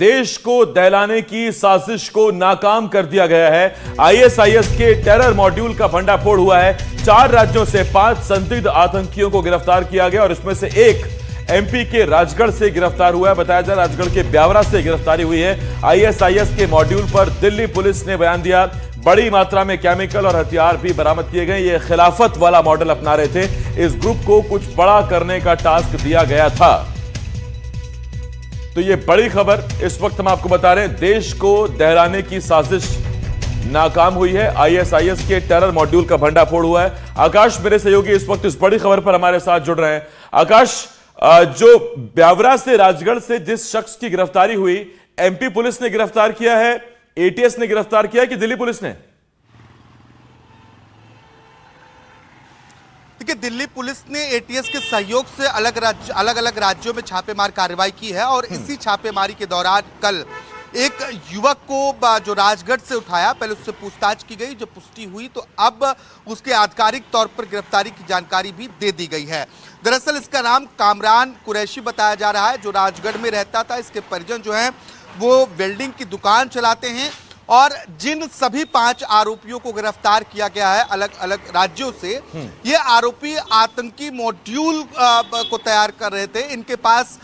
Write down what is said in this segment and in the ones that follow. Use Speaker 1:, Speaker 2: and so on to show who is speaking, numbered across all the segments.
Speaker 1: देश को दहलाने की साजिश को नाकाम कर दिया गया है। आईएसआईएस के टेरर मॉड्यूल का भंडाफोड़ हुआ है। 4 राज्यों से 5 संदिग्ध आतंकियों को गिरफ्तार किया गया और इसमें से एक एमपी के राजगढ़ से गिरफ्तार हुआ है। बताया जा राजगढ़ के ब्यावरा से गिरफ्तारी हुई है। आईएसआईएस के मॉड्यूल पर दिल्ली पुलिस ने बयान दिया। बड़ी मात्रा में केमिकल और हथियार भी बरामद किए गए। ये खिलाफत वाला मॉडल अपना रहे थे। इस ग्रुप को कुछ बड़ा करने का टास्क दिया गया था। तो ये बड़ी खबर इस वक्त हम आपको बता रहे हैं। देश को दहलाने की साजिश नाकाम हुई है। आईएसआईएस के टेरर मॉड्यूल का भंडाफोड़ हुआ है। आकाश मेरे सहयोगी इस वक्त इस बड़ी खबर पर हमारे साथ जुड़ रहे हैं। आकाश, जो ब्यावरा से राजगढ़ से जिस शख्स की गिरफ्तारी हुई, एमपी पुलिस ने गिरफ्तार किया है, एटीएस ने गिरफ्तार किया है कि दिल्ली पुलिस ने?
Speaker 2: देखिए, दिल्ली पुलिस ने एटीएस के सहयोग से अलग अलग राज्यों में छापेमार कार्रवाई की है और इसी छापेमारी के दौरान कल एक युवक को जो राजगढ़ से उठाया, पहले उससे पूछताछ की गई। जब पुष्टि हुई तो अब उसके आधिकारिक तौर पर गिरफ्तारी की जानकारी भी दे दी गई है। दरअसल इसका नाम कामरान कुरैशी बताया जा रहा है, जो राजगढ़ में रहता था। इसके परिजन जो हैं वो वेल्डिंग की दुकान चलाते हैं और जिन सभी 5 आरोपियों को गिरफ्तार किया गया है अलग अलग राज्यों से, ये आरोपी आतंकी मॉड्यूल को तैयार कर रहे थे। इनके पास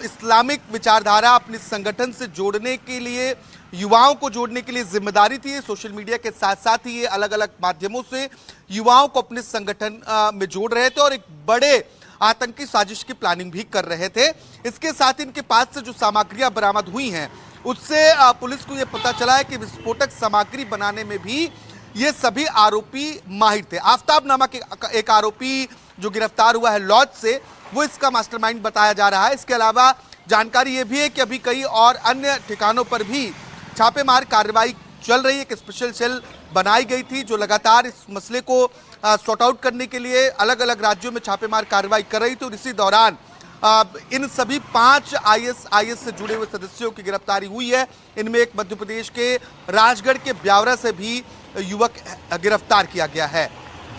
Speaker 2: इस्लामिक विचारधारा अपने संगठन से जोड़ने के लिए, युवाओं को जोड़ने के लिए जिम्मेदारी थी। सोशल मीडिया के साथ साथ ही ये अलग अलग माध्यमों से युवाओं को अपने संगठन में जोड़ रहे थे और एक बड़े आतंकी साजिश की प्लानिंग भी कर रहे थे। इसके साथ इनके पास से जो सामग्रियां बरामद हुई हैं उससे पुलिस को यह पता चला है कि विस्फोटक सामग्री बनाने में भी ये सभी आरोपी माहिर थे। आफ्ताब नामक एक आरोपी जो गिरफ्तार हुआ है लॉज से, वो इसका मास्टरमाइंड बताया जा रहा है। इसके अलावा जानकारी ये भी है कि अभी कई और अन्य ठिकानों पर भी छापेमार कार्रवाई चल रही है। एक स्पेशल सेल बनाई गई थी जो लगातार इस मसले को सॉर्ट आउट करने के लिए अलग अलग राज्यों में छापेमार कार्रवाई कर रही थी और इसी दौरान इन सभी 5 आईएसआईएस से जुड़े हुए सदस्यों की गिरफ्तारी हुई है। इनमें एक मध्य प्रदेश के राजगढ़ के ब्यावरा से भी युवक गिरफ्तार किया गया है।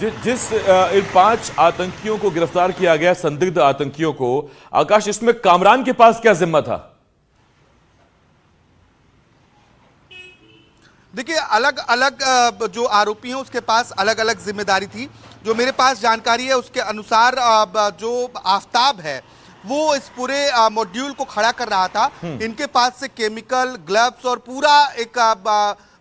Speaker 1: जिस इन 5 आतंकियों को गिरफ्तार किया गया, संदिग्ध आतंकियों को, आकाश, इसमें कामरान के पास क्या जिम्मा था?
Speaker 2: देखिए, अलग अलग जो आरोपी हैं उसके पास अलग अलग जिम्मेदारी थी। जो मेरे पास जानकारी है उसके अनुसार जो आफ्ताब है वो इस पूरे मॉड्यूल को खड़ा कर रहा था। इनके पास से केमिकल, ग्लव्स और पूरा एक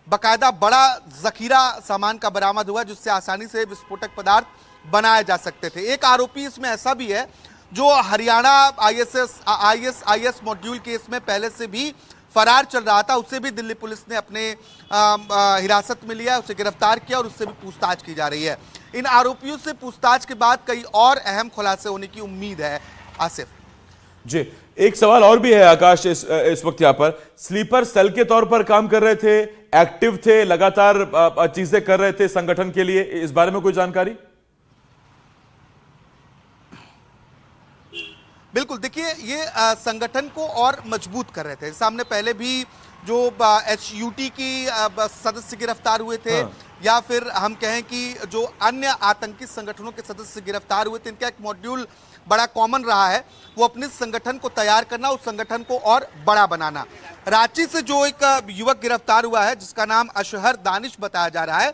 Speaker 2: बकायदा बड़ा जखीरा सामान का बरामद हुआ जिससे आसानी से विस्फोटक पदार्थ बनाए जा सकते थे। एक आरोपी इसमें ऐसा भी है जो हरियाणा आईएसआईएस मॉड्यूल केस में पहले से भी फरार चल रहा था। उससे भी दिल्ली पुलिस ने अपने हिरासत में लिया, उसे गिरफ्तार किया और उससे भी पूछताछ की जा रही है। इन आरोपियों से पूछताछ के बाद कई और अहम खुलासे होने की उम्मीद है। आसिफ
Speaker 1: जी, एक सवाल और भी है आकाश। इस वक्त यहां पर स्लीपर सेल के तौर पर काम कर रहे थे, एक्टिव थे, लगातार चीजें कर रहे थे संगठन के लिए, इस बारे में कोई जानकारी?
Speaker 2: बिल्कुल, देखिए, ये संगठन को और मजबूत कर रहे थे। सामने पहले भी जो एचयूटी की सदस्य गिरफ्तार हुए थे, या फिर हम कहें कि जो अन्य आतंकी संगठनों के सदस्य गिरफ्तार हुए थे, इनका एक मॉड्यूल बड़ा कॉमन रहा है, वो अपने संगठन को तैयार करना, उस संगठन को और बड़ा बनाना। रांची से जो एक युवक गिरफ्तार हुआ है जिसका नाम अशहर दानिश बताया जा रहा है,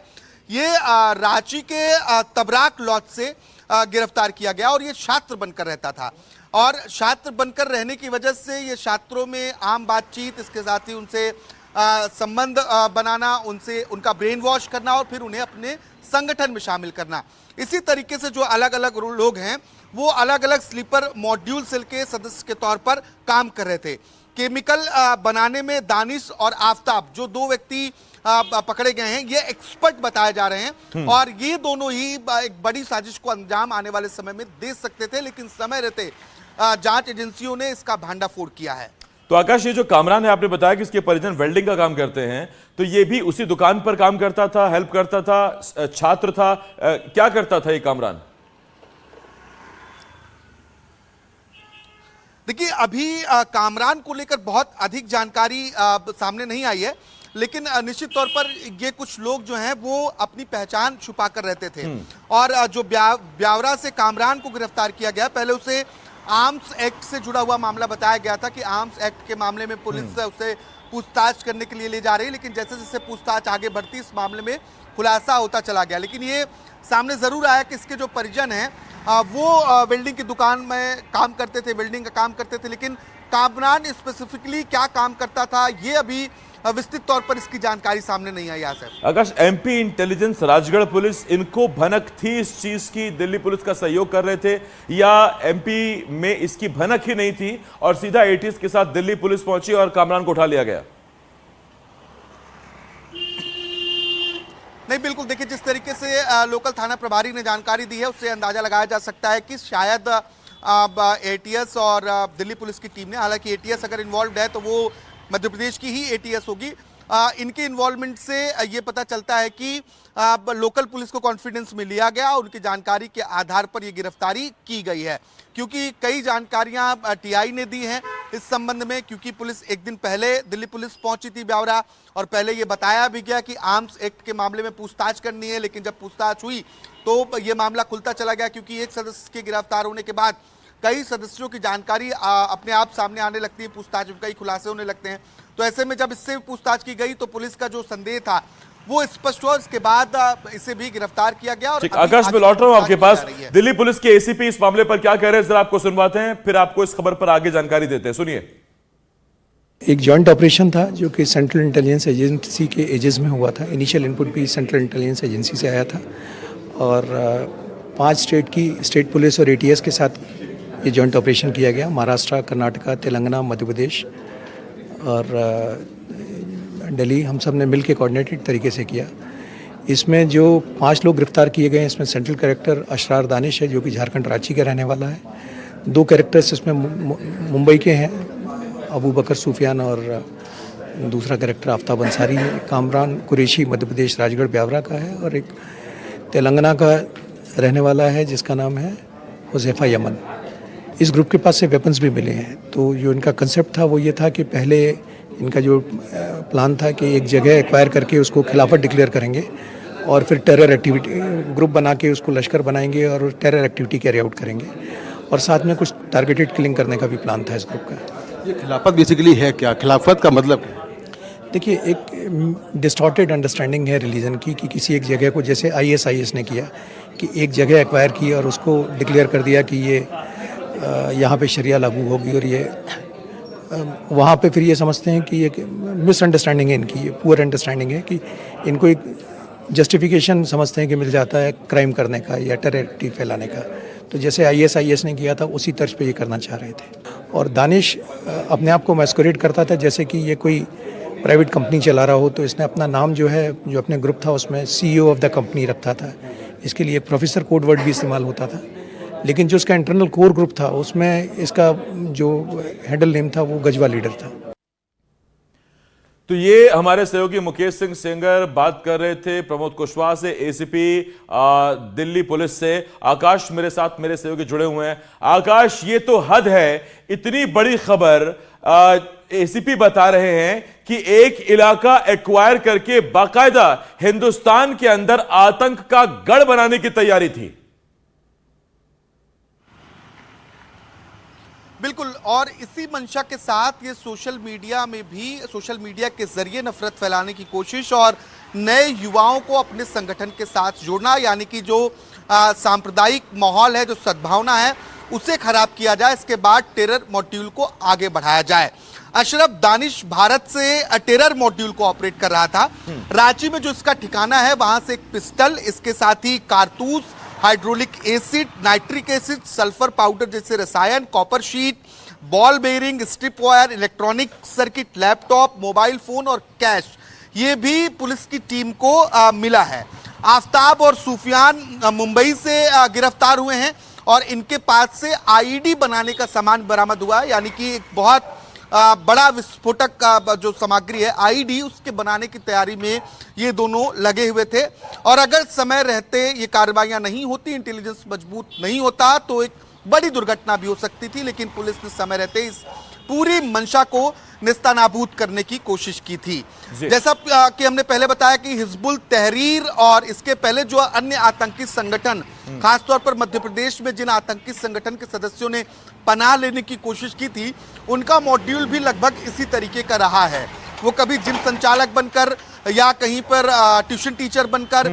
Speaker 2: ये रांची के तबराक लॉज से गिरफ्तार किया गया और ये छात्र बनकर रहता था और छात्र बनकर रहने की वजह से ये छात्रों में आम बातचीत, इसके साथ ही उनसे संबंध बनाना, उनसे उनका ब्रेन वॉश करना और फिर उन्हें अपने संगठन में शामिल करना। इसी तरीके से जो अलग अलग लोग हैं वो अलग अलग स्लीपर मॉड्यूल सेल के सदस्य के तौर पर काम कर रहे थे। केमिकल बनाने में दानिश और आफ्ताब, जो 2 व्यक्ति पकड़े गए हैं, ये एक्सपर्ट बताए जा रहे हैं और ये दोनों ही एक बड़ी साजिश को अंजाम आने वाले समय में दे सकते थे, लेकिन समय रहते जांच एजेंसियों ने इसका भांडाफोड़ किया है।
Speaker 1: तो आकाश, ये जो कामरान है, आपने बताया कि इसके परिजन वेल्डिंग का काम करते हैं, तो ये भी उसी दुकान पर काम करता था, हेल्प करता था, छात्र था, क्या करता था ये कामरान?
Speaker 2: देखिए, अभी कामरान को लेकर बहुत अधिक जानकारी सामने नहीं आई है, लेकिन निश्चित तौर पर ये कुछ लोग जो हैं वो अपनी पहचान छुपा कर रहते थे और जो ब्यावरा से कामरान को गिरफ्तार किया गया, पहले उसे आर्म्स एक्ट से जुड़ा हुआ मामला बताया गया था कि आर्म्स एक्ट के मामले में पुलिस उसे पूछताछ करने के लिए ले जा रही है, लेकिन जैसे जैसे पूछताछ आगे बढ़ती इस मामले में खुलासा होता चला गया। लेकिन ये सामने जरूर आया कि इसके जो परिजन हैं वो वेल्डिंग की दुकान में काम करते थे, वेल्डिंग का काम करते थे, लेकिन कामरान स्पेसिफिकली क्या काम करता था ये अभी विस्तृत तौर पर इसकी जानकारी सामने नहीं आई। आसिफ,
Speaker 1: आकाश, एमपी इंटेलिजेंस, राजगढ़ पुलिस, इनको भनक थी इस चीज की दिल्ली पुलिस का सहयोग कर रहे थे, या एमपी में इसकी भनक ही नहीं थी और सीधा एटीएस के साथ दिल्ली पुलिस पहुंची और कामरान को उठा लिया गया?
Speaker 2: नहीं, बिल्कुल देखिए, जिस तरीके से लोकल थाना प्रभारी ने जानकारी दी है उससे अंदाजा लगाया जा सकता है कि शायद एटीएस और दिल्ली पुलिस की टीम ने, हालांकि एटीएस अगर इन्वॉल्व है तो वो मध्य प्रदेश की ही एटीएस होगी, इनके इन्वॉल्वमेंट से ये पता चलता है कि लोकल पुलिस को कॉन्फिडेंस में लिया गया, उनकी जानकारी के आधार पर ये गिरफ्तारी की गई है। क्योंकि कई जानकारियां टीआई ने दी हैं इस संबंध में, क्योंकि पुलिस एक दिन पहले दिल्ली पुलिस पहुंची थी ब्यावरा और पहले ये बताया भी गया कि आर्म्स एक्ट के मामले में पूछताछ करनी है, लेकिन जब पूछताछ हुई तो ये मामला खुलता चला गया, क्योंकि एक सदस्य के गिरफ्तार होने के बाद कई सदस्यों की जानकारी अपने आप सामने आने लगती है, पूछताछ में कई खुलासे होने लगते हैं। तो ऐसे में जब इससे पूछताछ की गई तो पुलिस का जो संदेह था वो स्पष्ट हुआ, इसके बाद इसे भी गिरफ्तार किया गया। और
Speaker 1: आकाश, मैं लौट रहा हूं आपके पास। दिल्ली पुलिस के एसीपी इस मामले पर क्या कह रहे हैं, जरा आपको सुनवाते हैं, फिर आपको इस खबर पर आगे जानकारी देते हैं। सुनिए।
Speaker 3: एक जॉइंट ऑपरेशन था जो कि सेंट्रल इंटेलिजेंस एजेंसी के एजेस में हुआ था। इनिशियल इनपुट भी सेंट्रल इंटेलिजेंस एजेंसी से आया था और 5 स्टेट पुलिस और एटीएस के साथ ये जॉइंट ऑपरेशन किया गया। महाराष्ट्र, कर्नाटका, तेलंगाना, मध्य प्रदेश और दिल्ली, हम सब ने मिल के कोऑर्डिनेटेड तरीके से किया। इसमें जो 5 लोग गिरफ्तार किए गए हैं, इसमें सेंट्रल कैरेक्टर अशरार दानिश है जो कि झारखंड रांची का रहने वाला है। 2 कैरेक्टर्स इसमें मुंबई के हैं, अबू बकर सूफियान, और दूसरा कैरेक्टर आफ्ताब अंसारी है। कामरान कुरैशी मध्य प्रदेश राजगढ़ ब्यावरा का है और एक तेलंगाना का रहने वाला है जिसका नाम है हुज़ैफा यमन। इस ग्रुप के पास से वेपन्स भी मिले हैं। तो जो इनका कंसेप्ट था वो ये था कि पहले इनका जो प्लान था कि एक जगह एक्वायर करके उसको खिलाफत डिक्लेयर करेंगे और फिर टेरर एक्टिविटी ग्रुप बना के उसको लश्कर बनाएंगे और टेरर एक्टिविटी कैरी आउट करेंगे, और साथ में कुछ टारगेटेड किलिंग करने का भी प्लान था इस ग्रुप का।
Speaker 4: ये खिलाफत बेसिकली है क्या? खिलाफत का मतलब?
Speaker 3: देखिए, एक डिस्टॉर्टेड अंडरस्टैंडिंग है रिलीजन की कि किसी एक जगह को, जैसे ISIS ने किया कि एक जगह एक्वायर की और उसको डिक्लेयर कर दिया कि ये यहाँ पे शरिया लागू होगी, और ये वहाँ पे फिर ये समझते हैं कि एक मिसअंडरस्टैंडिंग है इनकी, ये पुअर अंडरस्टैंडिंग है कि इनको एक जस्टिफिकेशन समझते हैं कि मिल जाता है क्राइम करने का या टेररिटी फैलाने का। तो जैसे ISIS ने किया था उसी तर्ज पे ये करना चाह रहे थे। और दानिश अपने आप को मैस्कुरेट करता था जैसे कि ये कोई प्राइवेट कंपनी चला रहा हो, तो इसने अपना नाम जो है, जो अपने ग्रुप था उसमें CEO ऑफ द कंपनी रखता था। इसके लिए प्रोफेसर कोड वर्ड भी इस्तेमाल होता था, लेकिन जो उसका इंटरनल कोर ग्रुप था उसमें इसका जो हैंडल नेम था वो गजवा लीडर था।
Speaker 1: तो ये हमारे सहयोगी मुकेश सिंह सेंगर बात कर रहे थे प्रमोद कुशवाहा से, एसीपी दिल्ली पुलिस से। आकाश मेरे साथ, मेरे सहयोगी जुड़े हुए हैं। आकाश, ये तो हद है, इतनी बड़ी खबर एसीपी बता रहे हैं कि एक इलाका एक्वायर करके बाकायदा हिंदुस्तान के अंदर आतंक का गढ़ बनाने की तैयारी थी।
Speaker 2: बिल्कुल, और इसी मंशा के साथ ये सोशल मीडिया में भी, सोशल मीडिया के जरिए नफरत फैलाने की कोशिश और नए युवाओं को अपने संगठन के साथ जोड़ना, यानी कि जो सांप्रदायिक माहौल है, जो सद्भावना है, उसे खराब किया जाए, इसके बाद टेरर मॉड्यूल को आगे बढ़ाया जाए। अशरफ दानिश भारत से टेरर मॉड्यूल को ऑपरेट कर रहा था। रांची में जो इसका ठिकाना है वहां से एक पिस्टल, इसके साथ ही कारतूस, hydraulic acid, nitric acid, sulphur powder जैसे रसायन, copper sheet, ball bearing, strip wire, electronic circuit, laptop, mobile phone और कैश, ये भी पुलिस की टीम को मिला है। आफ्ताब और सूफियान मुंबई से गिरफ्तार हुए हैं और इनके पास से आईडी बनाने का सामान बरामद हुआ है, यानी कि एक बहुत बड़ा विस्फोटक का जो सामग्री है आईडी, उसके बनाने की तैयारी में ये दोनों लगे हुए थे। और अगर समय रहते ये कार्रवाइयां नहीं होती, इंटेलिजेंस मजबूत नहीं होता, तो एक बड़ी दुर्घटना भी हो सकती थी, लेकिन पुलिस ने समय रहते इस पूरी मंशा को निस्तानाबूद करने की कोशिश की थी।
Speaker 1: जी।
Speaker 2: जैसा कि हमने पहले बताया कि हिजबुल तहरीर और इसके पहले जो अन्य आतंकी संगठन, खासतौर पर मध्य प्रदेश में जिन आतंकी संगठन के सदस्यों ने पनाह लेने की कोशिश की थी, उनका मॉड्यूल भी लगभग इसी तरीके का रहा है। वो कभी जिम संचालक बनकर या कहीं पर ट्यूशन टीचर बनकर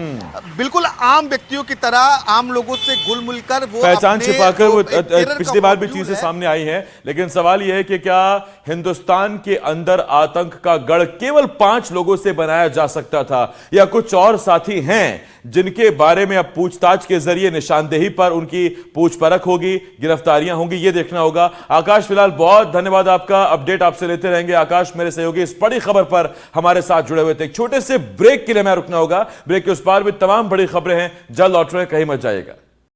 Speaker 2: बिल्कुल आम व्यक्तियों की तरह आम लोगों से घुल मिलकर वो
Speaker 1: पहचान
Speaker 2: अपने
Speaker 1: छिपाकर
Speaker 2: जो
Speaker 1: वो
Speaker 2: टेरर का
Speaker 1: पिछली बार भी
Speaker 2: मॉड्यूल
Speaker 1: चीजें
Speaker 2: है,
Speaker 1: सामने आई हैं, लेकिन सवाल यह है कि क्या हिंदुस्तान के अंदर आतंक का गढ़ केवल 5 लोगों से बनाया जा सकता था, या कुछ और साथी हैं जिनके बारे में अब पूछताछ के जरिए निशानदेही पर उनकी पूछपरख होगी, गिरफ्तारियां होंगी, यह देखना होगा। आकाश, फिलहाल बहुत धन्यवाद आपका, अपडेट आपसे लेते रहेंगे। आकाश मेरे सहयोगी इस बड़ी खबर पर हमारे साथ जुड़े हुए थे। एक छोटे से ब्रेक के लिए मैं रुकना होगा, ब्रेक के उस पार भी तमाम बड़ी खबरें हैं, जल्द लौट रहे हैं, कहीं मत जाइएगा।